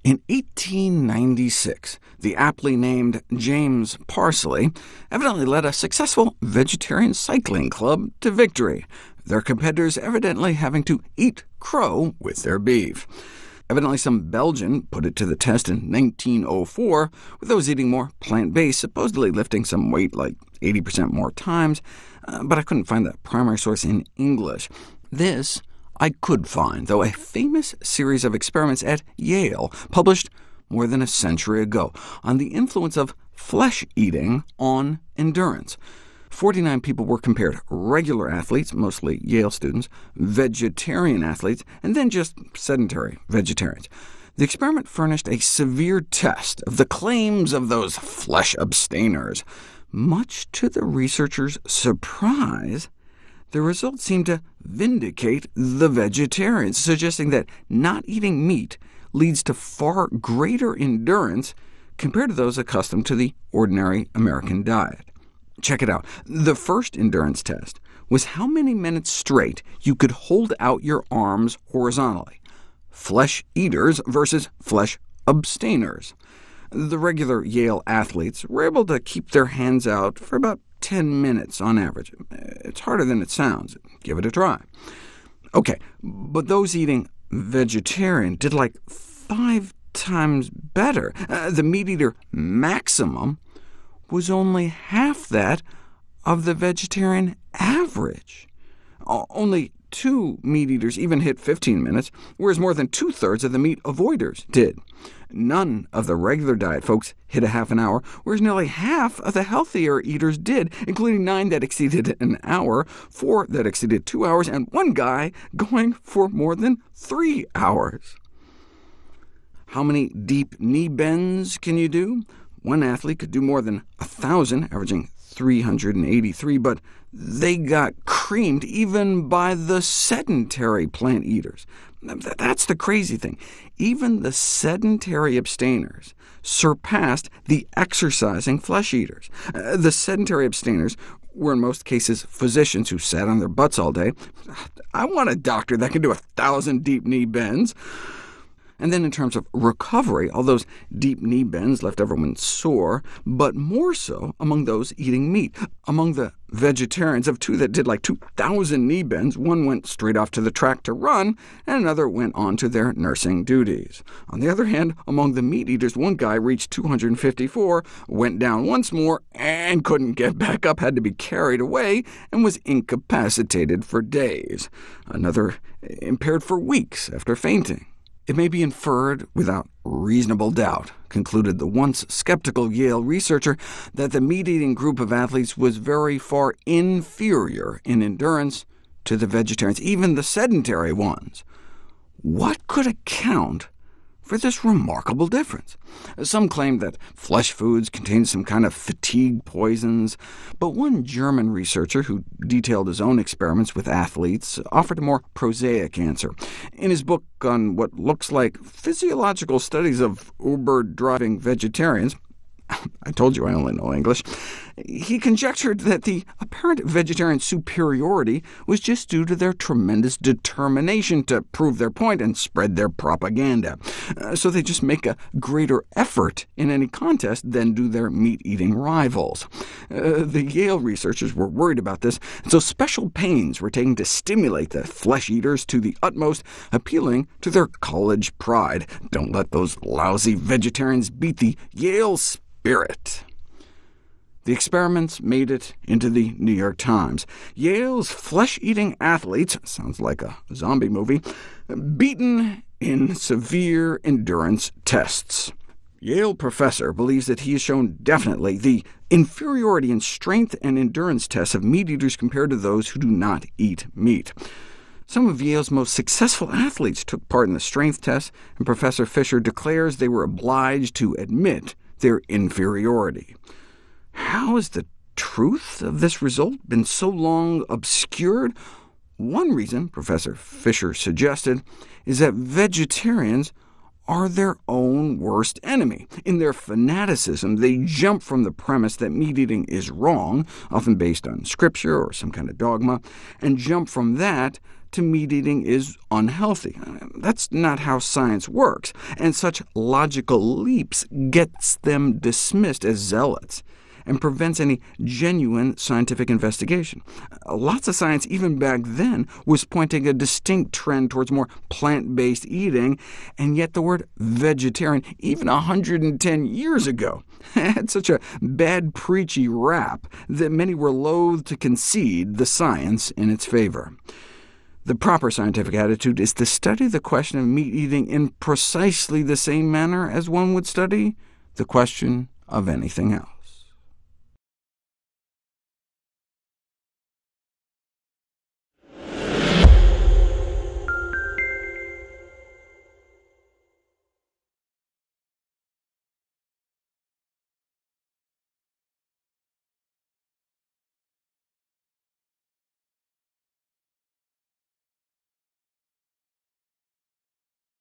In 1896, the aptly named James Parsley evidently led a successful vegetarian cycling club to victory, their competitors evidently having to eat crow with their beef. Evidently some Belgian put it to the test in 1904, with those eating more plant-based supposedly lifting some weight like 80% more times, but I couldn't find the primary source in English. This I could find, though, a famous series of experiments at Yale, published more than a century ago, on the influence of flesh eating on endurance. 49 people were compared: regular athletes, mostly Yale students, vegetarian athletes, and then just sedentary vegetarians. The experiment furnished a severe test of the claims of those flesh abstainers. Much to the researchers' surprise, the results seemed to vindicate the vegetarians, suggesting that not eating meat leads to far greater endurance compared to those accustomed to the ordinary American diet. Check it out. The first endurance test was how many minutes straight you could hold out your arms horizontally. Flesh eaters versus flesh abstainers. The regular Yale athletes were able to keep their hands out for about 10 minutes on average. It's harder than it sounds. Give it a try. OK, but those eating vegetarian did like 5 times better. The meat-eater maximum was only half that of the vegetarian average. Only 2 meat-eaters even hit 15 minutes, whereas more than 2/3 of the meat avoiders did. None of the regular diet folks hit a half an hour, whereas nearly half of the healthier eaters did, including 9 that exceeded an hour, 4 that exceeded 2 hours, and 1 guy going for more than 3 hours. How many deep knee bends can you do? One athlete could do more than 1,000, averaging 383, but they got creamed even by the sedentary plant eaters. That's the crazy thing. Even the sedentary abstainers surpassed the exercising flesh eaters. The sedentary abstainers were in most cases physicians who sat on their butts all day. I want a doctor that can do 1,000 deep knee bends. And then in terms of recovery, all those deep knee bends left everyone sore, but more so among those eating meat. Among the vegetarians, of 2 that did like 2,000 knee bends, 1 went straight off to the track to run, and another went on to their nursing duties. On the other hand, among the meat eaters, 1 guy reached 254, went down once more, and couldn't get back up, had to be carried away, and was incapacitated for days. Another impaired for weeks after fainting. It may be inferred without reasonable doubt, concluded the once skeptical Yale researcher, that the meat-eating group of athletes was very far inferior in endurance to the vegetarians, even the sedentary ones. What could account for this remarkable difference? Some claim that flesh foods contain some kind of fatigue poisons, but one German researcher who detailed his own experiments with athletes offered a more prosaic answer. In his book on what looks like physiological studies of Uber-driving vegetarians, I told you I only know English, he conjectured that the apparent vegetarian superiority was just due to their tremendous determination to prove their point and spread their propaganda. So they just make a greater effort in any contest than do their meat-eating rivals. The Yale researchers were worried about this, and so special pains were taken to stimulate the flesh-eaters to the utmost, appealing to their college pride. Don't let those lousy vegetarians beat the Yale spirit. The experiments made it into the New York Times. Yale's flesh-eating athletes, sounds like a zombie movie, beaten in severe endurance tests. Yale professor believes that he has shown definitely the inferiority in strength and endurance tests of meat-eaters compared to those who do not eat meat. Some of Yale's most successful athletes took part in the strength tests, and Professor Fisher declares they were obliged to admit their inferiority. How has the truth of this result been so long obscured? One reason, Professor Fisher suggested, is that vegetarians are their own worst enemy. In their fanaticism, they jump from the premise that meat-eating is wrong, often based on scripture or some kind of dogma, and jump from that to meat-eating is unhealthy. That's not how science works, and such logical leaps gets them dismissed as zealots and prevents any genuine scientific investigation. Lots of science, even back then, was pointing a distinct trend towards more plant-based eating, and yet the word vegetarian, even 110 years ago, had such a bad, preachy rap that many were loath to concede the science in its favor. The proper scientific attitude is to study the question of meat-eating in precisely the same manner as one would study the question of anything else.